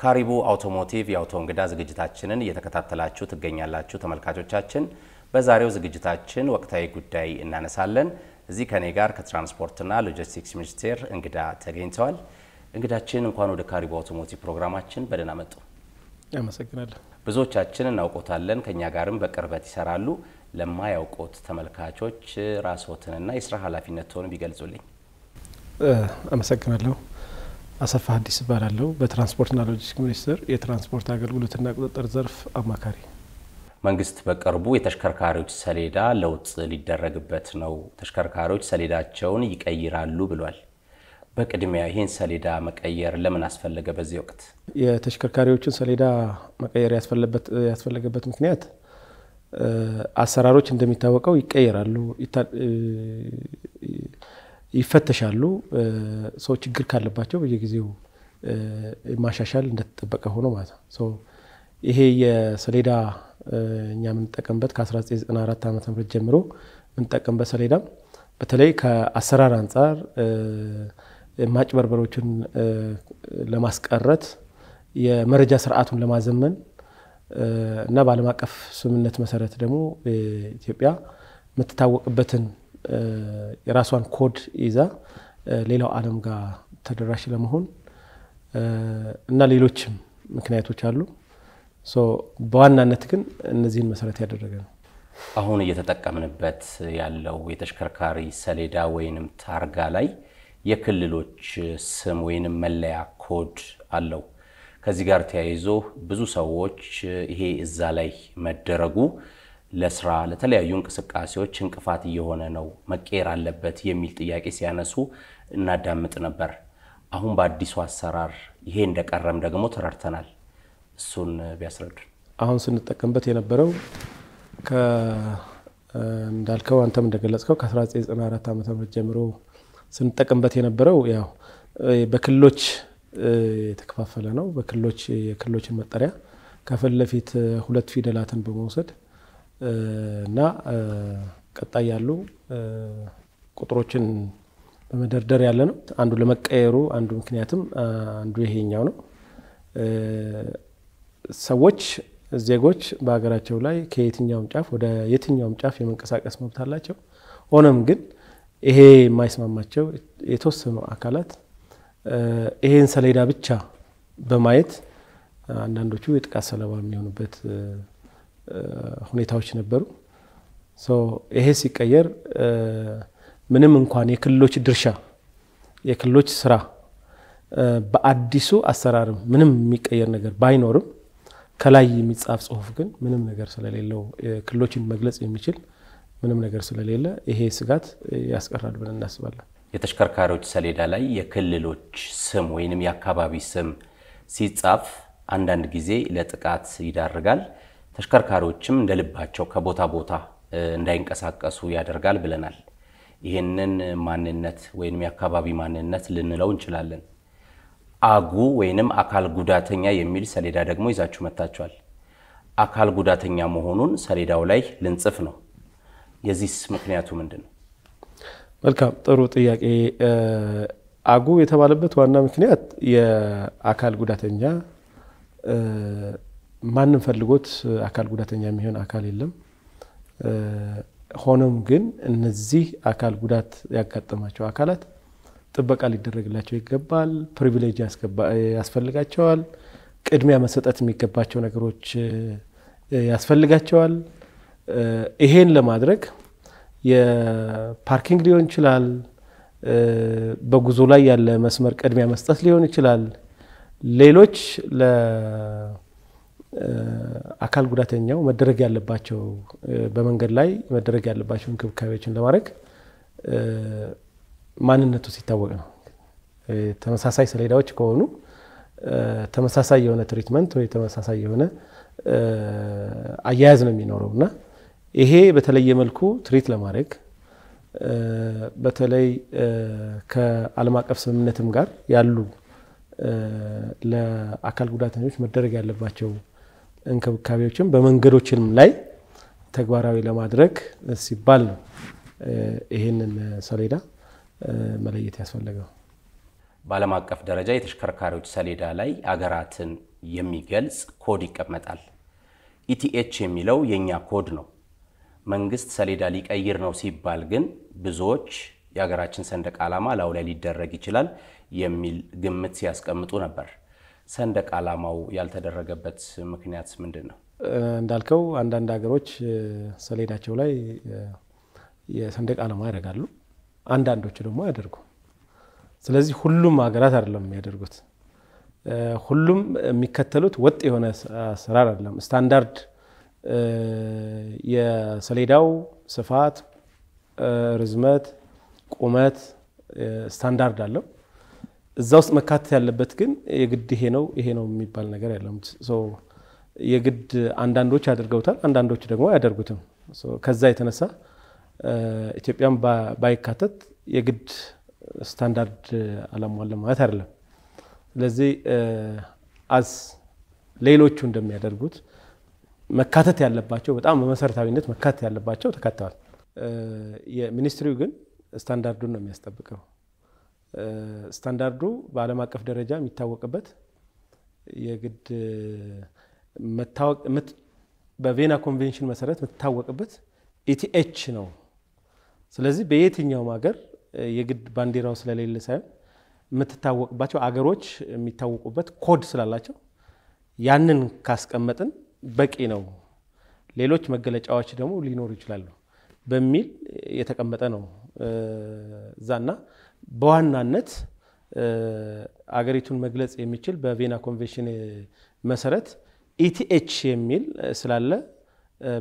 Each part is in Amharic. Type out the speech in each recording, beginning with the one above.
ካሪቡ አውቶሞቲቭ የአውቶ እንግዳ ዝግጅታችንን እየተከታተላችሁ ትገኛላችሁ ተመልካቾቻችን። በዛሬው ዝግጅታችን ወቅታዊ ጉዳይ እናነሳለን። እዚህ ከኔ ጋር ከትራንስፖርትና ሎጂስቲክስ ሚኒስቴር እንግዳ ተገኝተዋል። እንግዳችን እንኳን ወደ ካሪቡ አውቶሞቲቭ ፕሮግራማችን በደህና መጡ። አመሰግናለሁ። ብዙዎቻችን እናውቆታለን፣ ከኛ ጋርም በቅርበት ይሰራሉ። ለማያውቁት ተመልካቾች ራስዎትንና የሥራ ኃላፊነትዎን ቢገልጹልኝ። አመሰግናለሁ። አሰፋ ሐዲስ ባላለው በትራንስፖርትና ሎጂስቲክስ ሚኒስቴር የትራንስፖርት አገልግሎትና ቁጥጥር ዘርፍ አማካሪ። መንግስት በቅርቡ የተሽከርካሪዎች ሰሌዳ ለውጥ ሊደረግበት ነው፣ ተሽከርካሪዎች ሰሌዳቸውን ይቀይራሉ ብሏል። በቅድሚያ ይሄን ሰሌዳ መቀየር ለምን አስፈለገ? በዚህ ወቅት የተሽከርካሪዎችን ሰሌዳ መቀየር ያስፈለገበት ምክንያት አሰራሮች እንደሚታወቀው ይቀየራሉ፣ ይፈተሻሉ። ሰው ችግር ካለባቸው በየጊዜው ማሻሻል እንደተጠበቀ ሆኖ ማለት ነው። ይሄ የሰሌዳ እኛ የምንጠቀምበት ከ1994 ዓ.ም ጀምሮ የምንጠቀምበት ሰሌዳ በተለይ ከአሰራር አንፃር ማጭበርበሮችን ለማስቀረት የመረጃ ስርዓቱን ለማዘመን እና በዓለም አቀፍ ስምምነት መሰረት ደግሞ ኢትዮጵያ የምትታወቅበትን የራሷን ኮድ ይዛ ሌላው ዓለም ጋር ተደራሽ ለመሆን እና ሌሎችም ምክንያቶች አሉ። በዋናነት ግን እነዚህን መሰረት ያደረገ ነው። አሁን እየተጠቀምንበት ያለው የተሽከርካሪ ሰሌዳ ወይንም ታርጋ ላይ የክልሎች ስም ወይንም መለያ ኮድ አለው። ከዚህ ጋር ተያይዞ ብዙ ሰዎች ይሄ እዛ ላይ መደረጉ ለስራ ለተለያዩ እንቅስቃሴዎች እንቅፋት እየሆነ ነው፣ መቀየር አለበት የሚል ጥያቄ ሲያነሱ እናዳምጥ ነበር። አሁን በአዲሱ አሰራር ይሄ እንደቀረም ደግሞ ተረድተናል። እሱን ቢያስረዱ። አሁን ስንጠቀምበት የነበረው እንዳልከው አንተም እንደገለጽከው ከ1994 ዓ.ም ጀምሮ ስንጠቀምበት የነበረው ያው በክልሎች የተከፋፈለ ነው። በክልሎች የክልሎችን መጠሪያ ከፊት ለፊት ሁለት ፊደላትን በመውሰድ እና ቀጣይ ያሉ ቁጥሮችን በመደርደር ያለ ነው። አንዱ ለመቀየሩ አንዱ ምክንያትም አንዱ ይሄኛው ነው። ሰዎች ዜጎች በአገራቸው ላይ ከየትኛውም ጫፍ ወደ የትኛውም ጫፍ የመንቀሳቀስ መብት አላቸው። ሆኖም ግን ይሄ የማይስማማቸው የተወሰኑ አካላት ይሄን ሰሌዳ ብቻ በማየት አንዳንዶቹ የጥቃት ሰለባ የሚሆኑበት ሁኔታዎች ነበሩ። ይሄ ሲቀየር ምንም እንኳን የክልሎች ድርሻ የክልሎች ስራ በአዲሱ አሰራር ምንም የሚቀየር ነገር ባይኖርም ከላይ የሚጻፍ ጽሁፍ ግን ምንም ነገር ስለሌለው ክልሎችን መግለጽ የሚችል ምንም ነገር ስለሌለ ይሄ ስጋት ያስቀራል ብለን እናስባለን። የተሽከርካሪዎች ሰሌዳ ላይ የክልሎች ስም ወይንም የአካባቢ ስም ሲጻፍ አንዳንድ ጊዜ ለጥቃት ይዳርጋል። ተሽከርካሪዎችም እንደልባቸው ከቦታ ቦታ እንዳይንቀሳቀሱ ያደርጋል ብለናል። ይሄንን ማንነት ወይንም የአካባቢ ማንነት ልንለው እንችላለን። አጉ ወይንም አካል ጉዳተኛ የሚል ሰሌዳ ደግሞ ይዛችሁ መጣችኋል። አካል ጉዳተኛ መሆኑን ሰሌዳው ላይ ልንጽፍ ነው። የዚህስ ምክንያቱ ምንድነው? መልካም ጥሩ ጥያቄ። አጉ የተባለበት ዋና ምክንያት የአካል ጉዳተኛ ማንም ፈልጎት አካል ጉዳተኛ የሚሆን አካል የለም። ሆኖም ግን እነዚህ አካል ጉዳት ያጋጠማቸው አካላት ጥበቃ ሊደረግላቸው ይገባል። ፕሪቪሌጅ ያስፈልጋቸዋል። ቅድሚያ መሰጠት የሚገባቸው ነገሮች ያስፈልጋቸዋል። ይሄን ለማድረግ የፓርኪንግ ሊሆን ይችላል፣ በጉዞ ላይ ያለ መስመር ቅድሚያ መስጠት ሊሆን ይችላል። ሌሎች ለአካል ጉዳተኛው መደረግ ያለባቸው በመንገድ ላይ መደረግ ያለባቸው እንክብካቤዎችን ለማድረግ ማንነቱ ሲታወቅ ነው። ተመሳሳይ ሰሌዳዎች ከሆኑ ተመሳሳይ የሆነ ትሪትመንት ወይ ተመሳሳይ የሆነ አያያዝ ነው የሚኖረውና ይሄ በተለየ መልኩ ትሪት ለማድረግ በተለይ ከዓለም አቀፍ ስምምነትም ጋር ያሉ ለአካል ጉዳተኞች መደረግ ያለባቸው እንክብካቤዎችን በመንገዶችም ላይ ተግባራዊ ለማድረግ ሲባል ነው ይሄንን ሰሌዳ መለየት ያስፈልገው። በዓለም አቀፍ ደረጃ የተሽከርካሪዎች ሰሌዳ ላይ አገራትን የሚገልጽ ኮድ ይቀመጣል። ኢቲኤች የሚለው የኛ ኮድ ነው። መንግስት ሰሌዳ ሊቀይር ነው ሲባል ግን ብዙዎች የሀገራችን ሰንደቅ ዓላማ ላው ላይ ሊደረግ ይችላል የሚል ግምት ሲያስቀምጡ ነበር። ሰንደቅ ዓላማው ያልተደረገበት ምክንያት ምንድነው? እንዳልከው አንዳንድ ሀገሮች ሰሌዳቸው ላይ የሰንደቅ ዓላማ ያደርጋሉ፣ አንዳንዶቹ ደግሞ ያደርጉ። ስለዚህ ሁሉም ሀገራት አይደለም የሚያደርጉት። ሁሉም የሚከተሉት ወጥ የሆነ አሰራር አይደለም። ስታንዳርድ የሰሌዳው ስፋት፣ ርዝመት፣ ቁመት ስታንዳርድ አለው። እዛ ውስጥ መካተት ያለበት ግን የግድ ይሄ ነው የሚባል ነገር የለም። የግድ አንዳንዶች አድርገውታል፣ አንዳንዶች ደግሞ አያደርጉትም። ከዛ የተነሳ ኢትዮጵያም ባይካተት የግድ ስታንዳርድ አላሟላም ማለት አይደለም። ስለዚህ ሌሎቹ እንደሚያደርጉት መካተት ያለባቸው በጣም በመሰረታዊነት መካተት ያለባቸው ተካተዋል። የሚኒስትሪው ግን ስታንዳርዱን ነው የሚያስጠብቀው። ስታንዳርዱ በዓለም አቀፍ ደረጃ የሚታወቅበት የግድ በቬና ኮንቬንሽን መሰረት የምትታወቅበት ኢቲኤች ነው። ስለዚህ በየትኛውም ሀገር የግድ ባንዲራው ስለሌለ ሳይሆን የምትታወቅባቸው አገሮች የሚታወቁበት ኮድ ስላላቸው ያንን ካስቀመጥን በቂ ነው፣ ሌሎች መገለጫዎች ደግሞ ሊኖሩ ይችላሉ በሚል የተቀመጠ ነው እዛና በዋናነት አገሪቱን መግለጽ የሚችል በቬና ኮንቬንሽን መሰረት ኢቲኤች የሚል ስላለ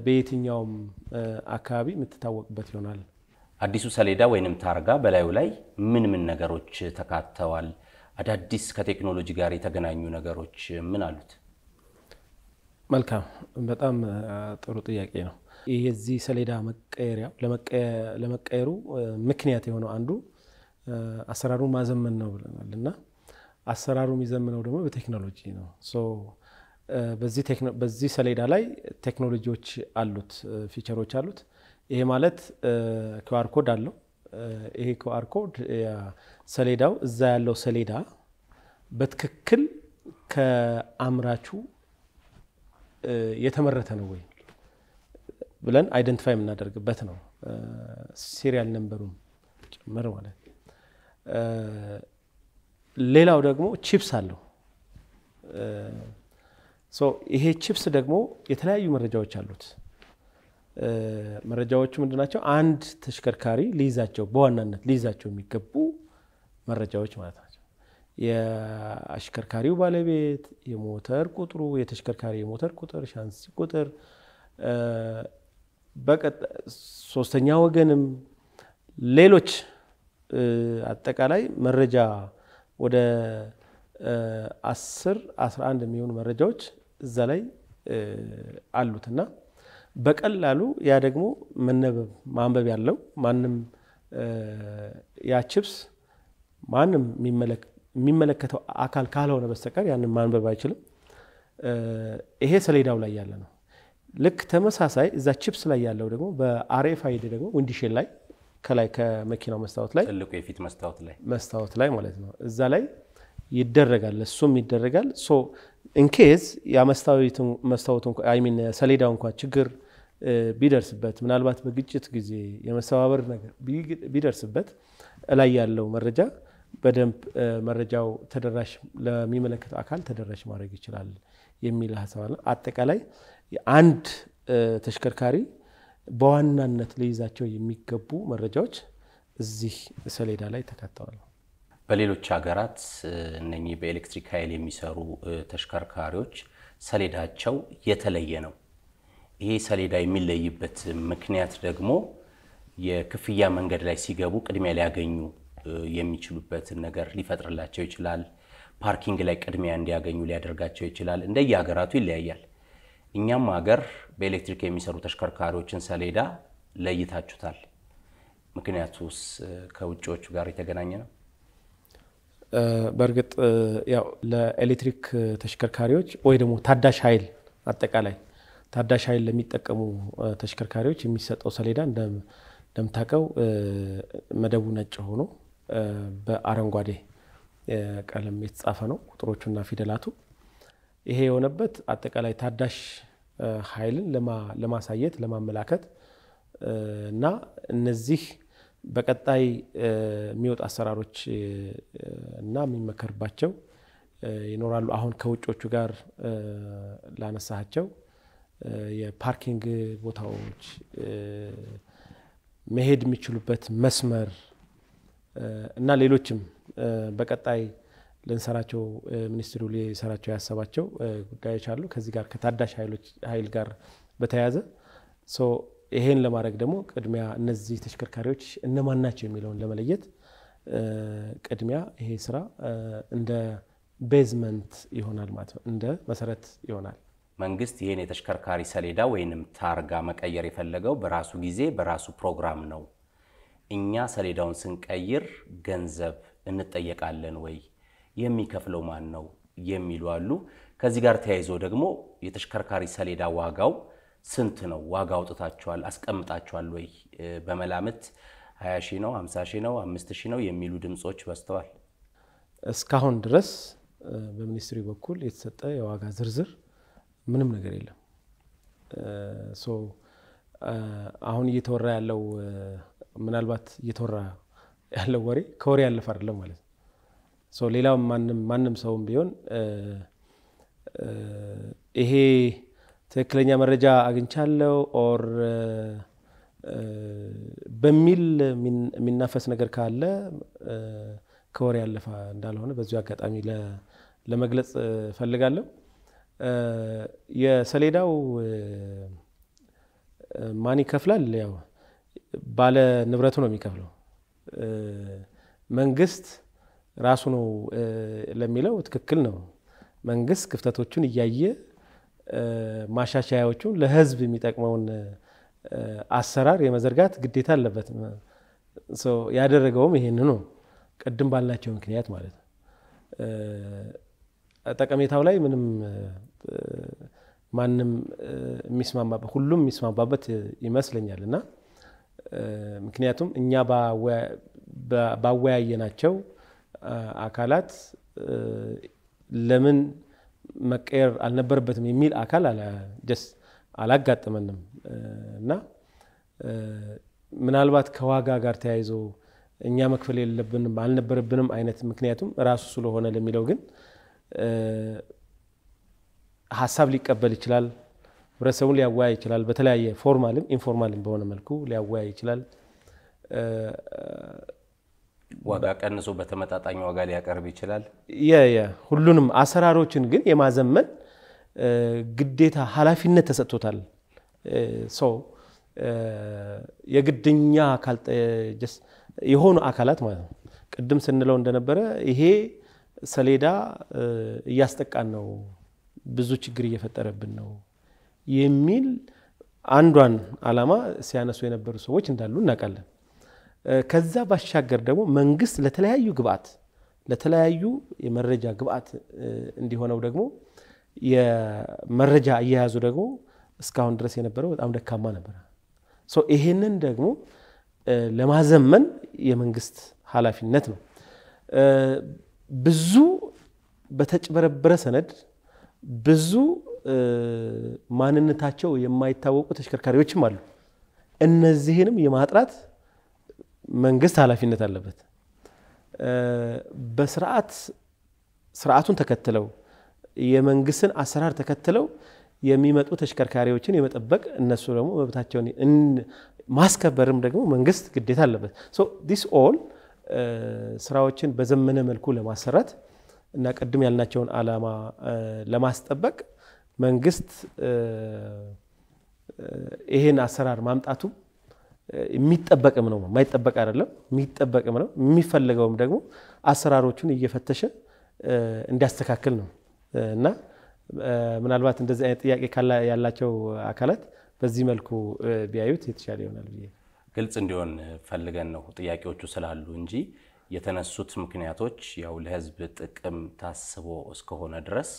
በየትኛውም አካባቢ የምትታወቅበት ይሆናል። አዲሱ ሰሌዳ ወይንም ታርጋ በላዩ ላይ ምን ነገሮች ተካተዋል? አዳዲስ ከቴክኖሎጂ ጋር የተገናኙ ነገሮች ምን አሉት? መልካም፣ በጣም ጥሩ ጥያቄ ነው። የዚህ ሰሌዳ ለመቀየሩ ምክንያት የሆነው አንዱ አሰራሩን ማዘመን ነው ብለናልና አሰራሩ የሚዘምነው ደግሞ በቴክኖሎጂ ነው። በዚህ ሰሌዳ ላይ ቴክኖሎጂዎች አሉት፣ ፊቸሮች አሉት። ይሄ ማለት ኪውአር ኮድ አለው። ይሄ ኪውአር ኮድ ሰሌዳው እዛ ያለው ሰሌዳ በትክክል ከአምራቹ የተመረተ ነው ወይ ብለን አይደንቲፋይ የምናደርግበት ነው። ሲሪያል ነምበሩን ጭምር ማለት። ሌላው ደግሞ ቺፕስ አለው። ይሄ ቺፕስ ደግሞ የተለያዩ መረጃዎች አሉት። መረጃዎቹ ምንድናቸው? አንድ ተሽከርካሪ በዋናነት ሊይዛቸው የሚገቡ መረጃዎች ማለት ናቸው። የአሽከርካሪው ባለቤት፣ የሞተር ቁጥሩ፣ የተሽከርካሪ የሞተር ቁጥር፣ ሻንሲ ቁጥር፣ ሶስተኛ ወገንም ሌሎች አጠቃላይ መረጃ ወደ 10-11 የሚሆኑ መረጃዎች እዛ ላይ አሉትና በቀላሉ ያ ደግሞ ማንበብ ያለው ማንም ያ ቺፕስ ማንም የሚመለከተው አካል ካልሆነ በስተቀር ያንን ማንበብ አይችልም። ይሄ ሰሌዳው ላይ ያለ ነው። ልክ ተመሳሳይ እዛ ቺፕስ ላይ ያለው ደግሞ በአርኤፍአይዲ ደግሞ ዊንድሺልድ ላይ ከላይ ከመኪናው መስታወት ላይ ትልቁ የፊት መስታወት ላይ ማለት ነው እዛ ላይ ይደረጋል። እሱም ይደረጋል። ኢንኬዝ ያ መስታወቱ ሰሌዳው እንኳን ችግር ቢደርስበት ምናልባት በግጭት ጊዜ የመሰባበር ነገር ቢደርስበት ላይ ያለው መረጃ በደንብ መረጃው ተደራሽ ለሚመለከተው አካል ተደራሽ ማድረግ ይችላል የሚል ሐሳብ አለ። አጠቃላይ አንድ ተሽከርካሪ በዋናነት ሊይዛቸው የሚገቡ መረጃዎች እዚህ ሰሌዳ ላይ ተካተዋል። በሌሎች ሀገራት እነኚህ በኤሌክትሪክ ኃይል የሚሰሩ ተሽከርካሪዎች ሰሌዳቸው የተለየ ነው። ይሄ ሰሌዳ የሚለይበት ምክንያት ደግሞ የክፍያ መንገድ ላይ ሲገቡ ቅድሚያ ሊያገኙ የሚችሉበትን ነገር ሊፈጥርላቸው ይችላል። ፓርኪንግ ላይ ቅድሚያ እንዲያገኙ ሊያደርጋቸው ይችላል። እንደየሀገራቱ ይለያያል። እኛም ሀገር በኤሌክትሪክ የሚሰሩ ተሽከርካሪዎችን ሰሌዳ ለይታችሁታል። ምክንያቱስ ከውጪዎቹ ጋር የተገናኘ ነው? በእርግጥ ያው ለኤሌክትሪክ ተሽከርካሪዎች ወይ ደግሞ ታዳሽ ኃይል አጠቃላይ ታዳሽ ኃይል ለሚጠቀሙ ተሽከርካሪዎች የሚሰጠው ሰሌዳ እንደምታውቀው መደቡ ነጭ ሆኖ በአረንጓዴ ቀለም የተጻፈ ነው ቁጥሮቹና ፊደላቱ። ይሄ የሆነበት አጠቃላይ ታዳሽ ኃይልን ለማሳየት ለማመላከት እና እነዚህ በቀጣይ የሚወጣ አሰራሮች እና የሚመከርባቸው ይኖራሉ። አሁን ከውጮቹ ጋር ላነሳቸው የፓርኪንግ ቦታዎች መሄድ የሚችሉበት መስመር እና ሌሎችም በቀጣይ ለንሰራቸው ሚኒስትሩ ሊሰራቸው ያሰባቸው ጉዳዮች አሉ። ከዚህ ጋር ከታዳሽ ኃይል ጋር በተያያዘ ይሄን ለማድረግ ደግሞ ቅድሚያ እነዚህ ተሽከርካሪዎች እነማን ናቸው የሚለውን ለመለየት ቅድሚያ ይሄ ስራ እንደ ቤዝመንት ይሆናል ማለት ነው፣ እንደ መሰረት ይሆናል። መንግስት ይሄን የተሽከርካሪ ሰሌዳ ወይንም ታርጋ መቀየር የፈለገው በራሱ ጊዜ በራሱ ፕሮግራም ነው። እኛ ሰሌዳውን ስንቀይር ገንዘብ እንጠየቃለን ወይ? የሚከፍለው ማን ነው? የሚሉ አሉ። ከዚህ ጋር ተያይዞ ደግሞ የተሽከርካሪ ሰሌዳ ዋጋው ስንት ነው? ዋጋ አውጥታችኋል አስቀምጣችኋል ወይ? በመላምት 20 ሺህ ነው 50 ሺህ ነው 5 ሺህ ነው የሚሉ ድምጾች በስተዋል። እስካሁን ድረስ በሚኒስትሪ በኩል የተሰጠ የዋጋ ዝርዝር ምንም ነገር የለም። አሁን እየተወራ ያለው ምናልባት እየተወራ ያለው ወሬ ከወሬ ያለፈ አይደለም ማለት ነው። ሌላው ማንም ሰውም ቢሆን ይሄ ትክክለኛ መረጃ አግኝቻለሁ ኦር በሚል የሚናፈስ ነገር ካለ ከወሬ ያለፈ እንዳልሆነ በዚሁ አጋጣሚ ለመግለጽ ፈልጋለሁ። የሰሌዳው ማን ይከፍላል? ያው ባለ ንብረቱ ነው የሚከፍለው። መንግስት ራሱ ነው ለሚለው ትክክል ነው። መንግስት ክፍተቶቹን እያየ ማሻሻያዎቹን ለህዝብ የሚጠቅመውን አሰራር የመዘርጋት ግዴታ አለበት። ያደረገውም ይሄን ነው፣ ቅድም ባልናቸው ምክንያት ማለት ነው። ጠቀሜታው ላይ ምንም ማንም የሚስማማበት ሁሉም የሚስማማበት ይመስለኛልና ምክንያቱም እኛ ባወያየናቸው አካላት ለምን መቀየር አልነበረበትም የሚል አካል አላጋጠመንም እና ምናልባት ከዋጋ ጋር ተያይዞ እኛ መክፈል የለብንም አልነበረብንም አይነት ምክንያቱም ራሱ ስለሆነ ለሚለው ግን ሐሳብ ሊቀበል ይችላል፣ ህብረተሰቡን ሊያወያይ ይችላል። በተለያየ ፎርማልም ኢንፎርማልም በሆነ መልኩ ሊያወያይ ይችላል። ዋጋ ቀንሶ በተመጣጣኝ ዋጋ ሊያቀርብ ይችላል። ሁሉንም አሰራሮችን ግን የማዘመን ግዴታ ኃላፊነት ተሰጥቶታል። የግድኛ የሆኑ አካላት ማለት ነው። ቅድም ስንለው እንደነበረ ይሄ ሰሌዳ እያስጠቃን ነው፣ ብዙ ችግር እየፈጠረብን ነው የሚል አንዷን ዓላማ ሲያነሱ የነበሩ ሰዎች እንዳሉ እናውቃለን። ከዛ ባሻገር ደግሞ መንግስት ለተለያዩ የመረጃ ግብአት እንዲሆነው ደግሞ የመረጃ አያያዙ ደግሞ እስካሁን ድረስ የነበረው በጣም ደካማ ነበር። ይሄንን ደግሞ ለማዘመን የመንግስት ኃላፊነት ነው። ብዙ በተጭበረበረ ሰነድ ብዙ ማንነታቸው የማይታወቁ ተሽከርካሪዎችም አሉ። እነዚህንም የማጥራት መንግስት ኃላፊነት አለበት። ስርዓቱን ተከትለው የመንግስትን አሰራር ተከትለው የሚመጡ ተሽከርካሪዎችን የመጠበቅ እነሱ ደግሞ መብታቸውን ማስከበርም ደግሞ መንግስት ግዴታ አለበት። this all ስራዎችን በዘመነ መልኩ ለማሰራት እና ቅድም ያልናቸውን ዓላማ ለማስጠበቅ መንግስት ይሄን አሰራር ማምጣቱ የሚጠበቅም ነው፣ ማይጠበቅ አይደለም፣ የሚጠበቅም ነው። የሚፈልገውም ደግሞ አሰራሮቹን እየፈተሸ እንዲያስተካክል ነው እና ምናልባት እንደዚህ አይነት ጥያቄ ያላቸው አካላት በዚህ መልኩ ቢያዩት የተሻለ ይሆናል ብዬ ግልጽ እንዲሆን ፈልገን ነው ጥያቄዎቹ ስላሉ እንጂ የተነሱት ምክንያቶች ያው ለህዝብ ጥቅም ታስቦ እስከሆነ ድረስ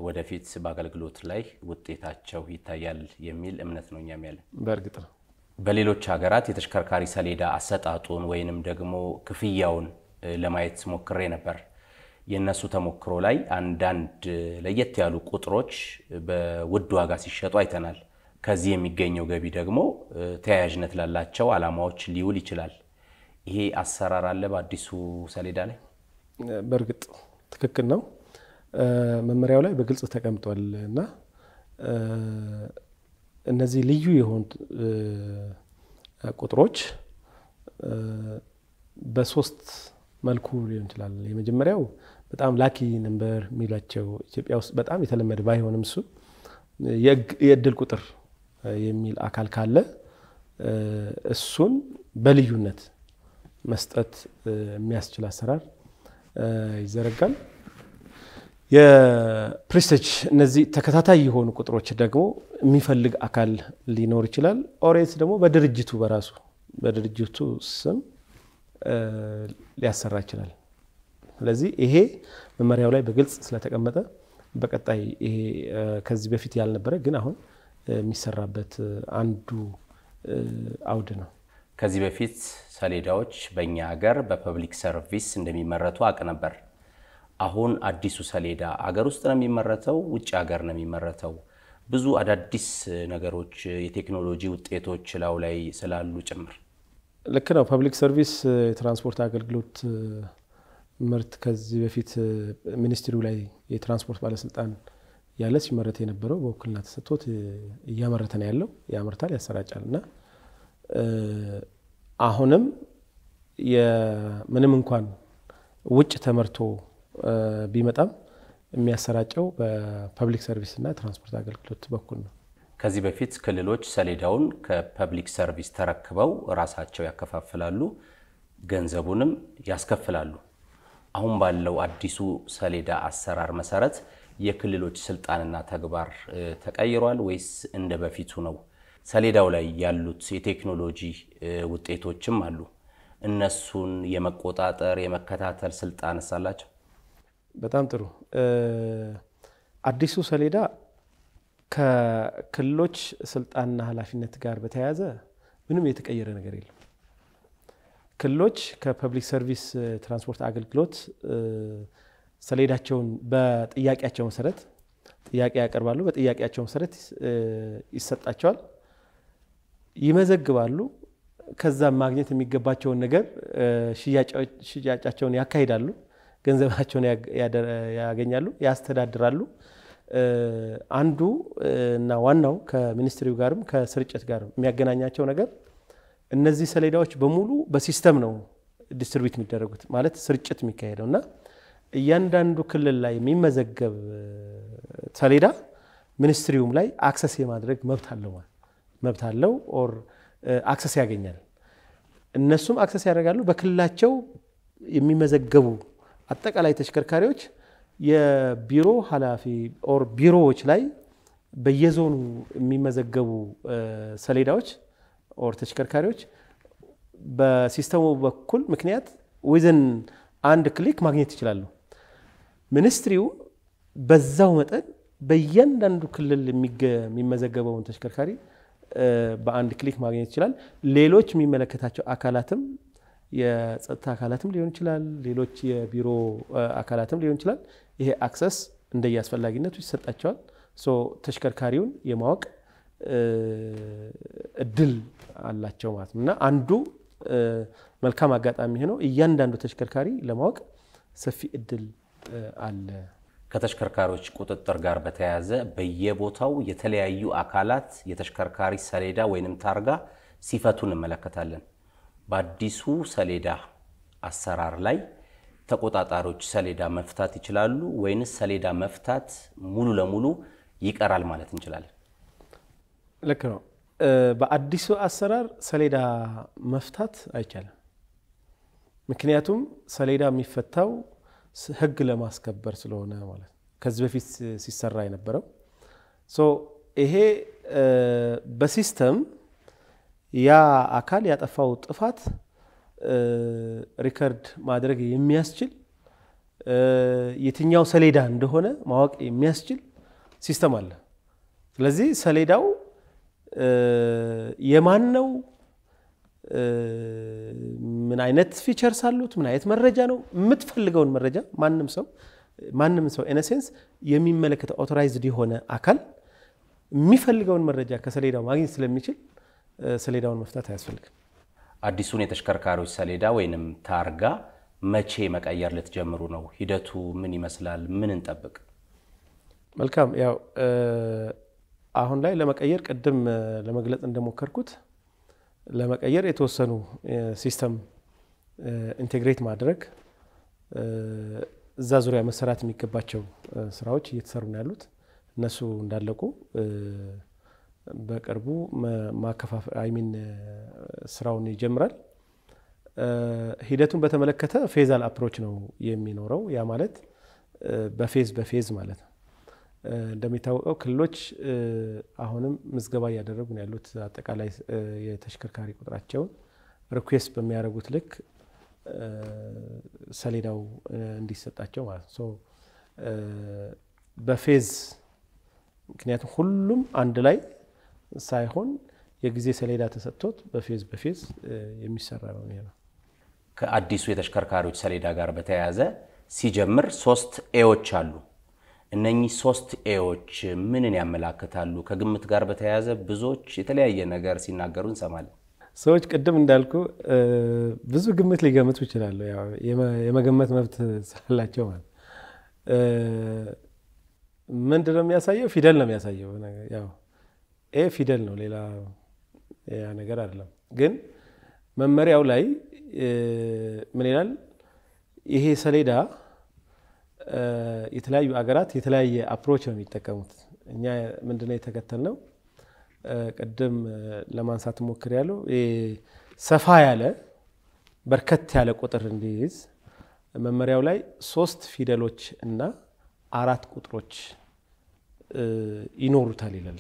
ወደፊት በአገልግሎት ላይ ውጤታቸው ይታያል የሚል እምነት ነው እኛም ያለን። በእርግጥ ነው በሌሎች ሀገራት የተሽከርካሪ ሰሌዳ አሰጣጡን ወይንም ደግሞ ክፍያውን ለማየት ሞክሬ ነበር። የነሱ ተሞክሮ ላይ አንዳንድ ለየት ያሉ ቁጥሮች በውድ ዋጋ ሲሸጡ አይተናል። ከዚህ የሚገኘው ገቢ ደግሞ ተያያዥነት ላላቸው አላማዎች ሊውል ይችላል። ይሄ አሰራር አለ በአዲሱ ሰሌዳ ላይ? በርግጥ ትክክል ነው። መመሪያው ላይ በግልጽ ተቀምጧልና እነዚህ ልዩ የሆኑ ቁጥሮች በሶስት መልኩ ሊሆን ይችላል። የመጀመሪያው በጣም ላኪ ነምበር የሚላቸው ኢትዮጵያ ውስጥ በጣም የተለመደ ባይሆንም እሱ የእድል ቁጥር የሚል አካል ካለ እሱን በልዩነት መስጠት የሚያስችል አሰራር ይዘረጋል። የፕሪስቲጅ እነዚህ ተከታታይ የሆኑ ቁጥሮች ደግሞ የሚፈልግ አካል ሊኖር ይችላል። ኦሬት ደግሞ በድርጅቱ በራሱ በድርጅቱ ስም ሊያሰራ ይችላል። ስለዚህ ይሄ መመሪያው ላይ በግልጽ ስለተቀመጠ በቀጣይ ይሄ ከዚህ በፊት ያልነበረ ግን አሁን የሚሰራበት አንዱ አውድ ነው። ከዚህ በፊት ሰሌዳዎች በእኛ ሀገር በፐብሊክ ሰርቪስ እንደሚመረቱ አቅ ነበር። አሁን አዲሱ ሰሌዳ አገር ውስጥ ነው የሚመረተው ውጭ ሀገር ነው የሚመረተው? ብዙ አዳዲስ ነገሮች የቴክኖሎጂ ውጤቶች ላይ ስላሉ ጭምር። ልክ ነው። ፐብሊክ ሰርቪስ የትራንስፖርት አገልግሎት ምርት ከዚህ በፊት ሚኒስትሪው ላይ የትራንስፖርት ባለስልጣን ያለ ሲመረተ የነበረው በውክልና ተሰጥቶት እያመረተ ነው ያለው። ያመርታል፣ ያሰራጫልና አሁንም ምንም እንኳን ውጭ ተመርቶ ቢመጣም የሚያሰራጨው በፐብሊክ ሰርቪስ እና ትራንስፖርት አገልግሎት በኩል ነው። ከዚህ በፊት ክልሎች ሰሌዳውን ከፐብሊክ ሰርቪስ ተረክበው ራሳቸው ያከፋፍላሉ፣ ገንዘቡንም ያስከፍላሉ። አሁን ባለው አዲሱ ሰሌዳ አሰራር መሰረት የክልሎች ስልጣንና ተግባር ተቀይሯል ወይስ እንደ በፊቱ ነው? ሰሌዳው ላይ ያሉት የቴክኖሎጂ ውጤቶችም አሉ። እነሱን የመቆጣጠር የመከታተል ስልጣን አላቸው? በጣም ጥሩ። አዲሱ ሰሌዳ ከክልሎች ስልጣንና ኃላፊነት ጋር በተያያዘ ምንም የተቀየረ ነገር የለም። ክልሎች ከፐብሊክ ሰርቪስ ትራንስፖርት አገልግሎት ሰሌዳቸውን በጥያቄያቸው መሰረት ጥያቄ ያቀርባሉ። በጥያቄያቸው መሰረት ይሰጣቸዋል፣ ይመዘግባሉ። ከዛ ማግኘት የሚገባቸውን ነገር ሽያጫቸውን ያካሂዳሉ፣ ገንዘባቸውን ያገኛሉ፣ ያስተዳድራሉ። አንዱ እና ዋናው ከሚኒስትሪው ጋርም ከስርጭት ጋር የሚያገናኛቸው ነገር እነዚህ ሰሌዳዎች በሙሉ በሲስተም ነው ዲስትሪቢዩት የሚደረጉት ማለት ስርጭት የሚካሄደውና እያንዳንዱ ክልል ላይ የሚመዘገብ ሰሌዳ ሚኒስትሪውም ላይ አክሰስ የማድረግ መብት አለው ኦር አክሰስ ያገኛል። እነሱም አክሰስ ያደርጋሉ። በክልላቸው የሚመዘገቡ አጠቃላይ ተሽከርካሪዎች የቢሮ ኃላፊ ኦር ቢሮዎች ላይ በየዞኑ የሚመዘገቡ ሰሌዳዎች ኦር ተሽከርካሪዎች በሲስተሙ በኩል ምክንያት ዊዝን አንድ ክሊክ ማግኘት ይችላሉ። ሚኒስትሪው በዛው መጠን በእያንዳንዱ ክልል የሚመዘገበውን ተሽከርካሪ በአንድ ክሊክ ማግኘት ይችላል። ሌሎች የሚመለከታቸው አካላትም የጸጥታ አካላትም ሊሆን ይችላል፣ ሌሎች የቢሮ አካላትም ሊሆን ይችላል። ይሄ አክሰስ እንደየአስፈላጊነቱ ይሰጣቸዋል። ተሽከርካሪውን የማወቅ እድል አላቸው ማለት ነው። እና አንዱ መልካም አጋጣሚ ሆኖ እያንዳንዱ ተሽከርካሪ ለማወቅ ሰፊ እድል አለ። ከተሽከርካሪዎች ቁጥጥር ጋር በተያያዘ በየቦታው የተለያዩ አካላት የተሽከርካሪ ሰሌዳ ወይንም ታርጋ ሲፈቱ እንመለከታለን። በአዲሱ ሰሌዳ አሰራር ላይ ተቆጣጣሪዎች ሰሌዳ መፍታት ይችላሉ ወይንስ ሰሌዳ መፍታት ሙሉ ለሙሉ ይቀራል ማለት እንችላለን? ልክ ነው። በአዲሱ አሰራር ሰሌዳ መፍታት አይቻልም። ምክንያቱም ሰሌዳ የሚፈታው ህግ ለማስከበር ስለሆነ ማለት ከዚህ በፊት ሲሰራ የነበረው ይሄ በሲስተም ያ አካል ያጠፋው ጥፋት ሪከርድ ማድረግ የሚያስችል የትኛው ሰሌዳ እንደሆነ ማወቅ የሚያስችል ሲስተም አለ። ስለዚህ ሰሌዳው የማን ነው ምን አይነት ፊቸርስ አሉት ምን አይነት መረጃ ነው የምትፈልገውን መረጃ ማንንም ሰው ኢን ሴንስ የሚመለከተው አውቶራይዝድ የሆነ አካል የሚፈልገውን መረጃ ከሰሌዳው ማግኘት ስለሚችል ሰሌዳውን መፍታት አያስፈልግም። አዲሱን የተሽከርካሪዎች ሰሌዳ ወይንም ታርጋ መቼ መቀየር ልትጀምሩ ነው? ሂደቱ ምን ይመስላል? ምን እንጠብቅ? መልካም ያው አሁን ላይ ለመቀየር ቀደም ለመግለጽ እንደሞከርኩት ለመቀየር የተወሰኑ ሲስተም ኢንቴግሬት ማድረግ እዛ ዙሪያ መሰራት የሚገባቸው ስራዎች እየተሰሩ ነው ያሉት እነሱ እንዳለቁ በቅርቡ ማከፋፈ ስራውን ይጀምራል። ሂደቱን በተመለከተ ፌዛል አፕሮች ነው የሚኖረው ያ ማለት በፌዝ ማለት ነው። እንደሚታወቀው ክልሎች አሁንም ምዝገባ ያደረጉ ነው ያሉት አጠቃላይ የተሽከርካሪ ቁጥራቸውን ሪኩዌስት በሚያደርጉት ልክ ሰሌዳው እንዲሰጣቸው ማለት ነው። በፌዝ ምክንያቱም ሁሉም አንድ ላይ ሳይሆን የጊዜ ሰሌዳ ተሰጥቶት በፌዝ የሚሰራ ነው ነው። ከአዲሱ የተሽከርካሪዎች ሰሌዳ ጋር በተያያዘ ሲጀምር 3 ኤዎች አሉ። እነኚህ 3 ኤዎች ምንን ያመላክታሉ? ከግምት ጋር በተያያዘ ብዙዎች የተለያየ ነገር ሲናገሩ እንሰማለን። ሰዎች ቀደም እንዳልኩ ብዙ ግምት ሊገምቱ ይችላሉ። ያው የመገመት መብት ስላላቸው ማለት ምንድነው የሚያሳየው? ፊደል ነው የሚያሳየው። ያው ኤ ፊደል ነው ሌላ ያ ነገር አይደለም። ግን መመሪያው ላይ ምን ይላል? ይሄ ሰሌዳ የተለያዩ አገራት የተለያየ አፕሮች ነው የሚጠቀሙት። እኛ ምንድነው የተከተልነው? ቀደም ለማንሳት ሞክር ያለው ሰፋ ያለ በርከት ያለ ቁጥር እንዲይዝ መመሪያው ላይ 3 ፊደሎች እና 4 ቁጥሮች ይኖሩታል ይላል።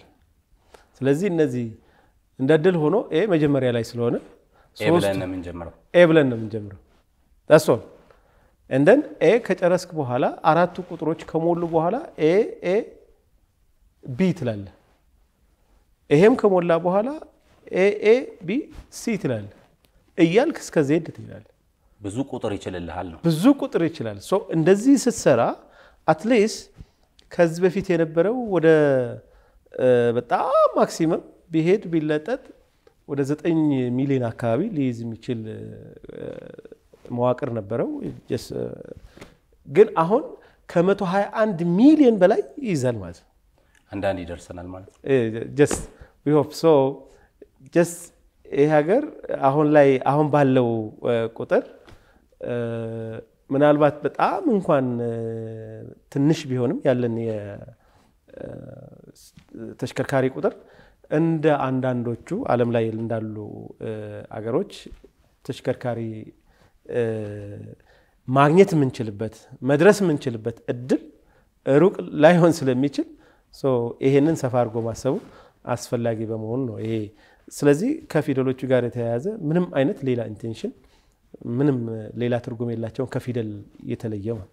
ስለዚህ እነዚህ እንደድል ሆኖ ኤ መጀመሪያ ላይ ስለሆነ ኤ ብለን ነው የምንጀምረው that's all and then ኤ ከጨረስክ በኋላ 4ቱ ቁጥሮች ከሞሉ በኋላ ኤ ቢ ትላለ። ይሄም ከሞላ በኋላ ኤ ቢ ሲ ትላለ እያልክ እስከ ዜድ ትላለ። ብዙ ቁጥር ይችላልሃል ነው። ብዙ ቁጥር ይችላል። እንደዚህ ስትሰራ at least ከዚህ በፊት የነበረው ወደ በጣም ማክሲመም ቢሄድ ቢለጠጥ ወደ 9 ሚሊዮን አካባቢ ሊይዝ የሚችል መዋቅር ነበረው። ግን አሁን ከ121 ሚሊዮን በላይ ይይዛል ማለት ነው። አንዳንድ ይደርሰናል ማለት just we hope so just ይሄ ሀገር አሁን ባለው ቁጥር ምናልባት በጣም እንኳን ትንሽ ቢሆንም ያለን የተሽከርካሪ ቁጥር እንደ አንዳንዶቹ ዓለም ላይ እንዳሉ አገሮች ተሽከርካሪ ማግኘት የምንችልበት መድረስ የምንችልበት እድል ሩቅ ላይሆን ስለሚችል ይሄንን ሰፋ አድርጎ ማሰቡ አስፈላጊ በመሆኑ ነው ይሄ። ስለዚህ ከፊደሎቹ ጋር የተያያዘ ምንም አይነት ሌላ ኢንቴንሽን ምንም ሌላ ትርጉም የላቸውም ከፊደል የተለየ ማለት